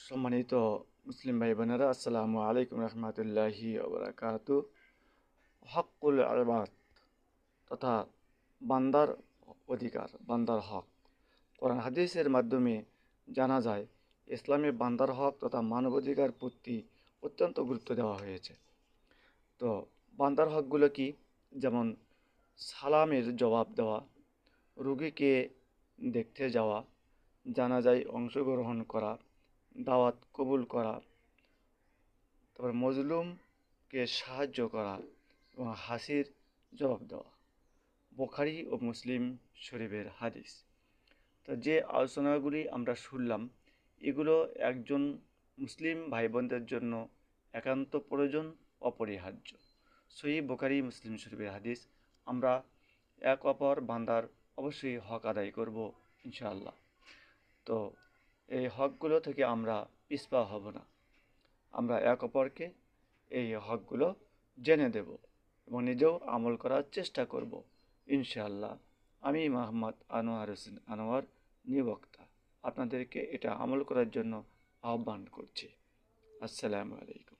সম্মানিত মুসলিম ভাই বোনেরা, আসসালামু আলাইকুম রহমতুল্লাহি ওবরাকাতু। হকুল আবাদ তথা বান্দার অধিকার, বান্দার হক কোরআন হাদিসের মাধ্যমে জানা যায় ইসলামে বান্দার হক তথা মানবাধিকার প্রতি অত্যন্ত গুরুত্ব দেওয়া হয়েছে। তো বান্দার হকগুলো কি? যেমন সালামের জবাব দেওয়া, রোগীকে দেখতে যাওয়া, জানাজায় অংশগ্রহণ করা, দাওয়াত কবুল করা, তারপর মজলুমকে সাহায্য করা এবং হাসির জবাব দেওয়া। বুখারী ও মুসলিম শরীফের হাদিস। তো যে আলোচনাগুলি আমরা শুনলাম, এগুলো একজন মুসলিম ভাই বোনদের জন্য একান্ত প্রয়োজন, অপরিহার্য। সহিহ বুখারী মুসলিম শরীফের হাদিস। আমরা এক অপর বান্দার অবশ্যই হক আদায় করব ইনশাআল্লাহ। তো এই হকগুলো থেকে আমরা পিছপা হব না। আমরা এক অপরকে এই হকগুলো জেনে দেব এবং নিজেও আমল করার চেষ্টা করব ইনশাআল্লাহ। আমি মোহাম্মদ আনোয়ার হোসেন আনোয়ার, নিবক্তা, আপনাদেরকে এটা আমল করার জন্য আহ্বান করছি। আসসালামু আলাইকুম।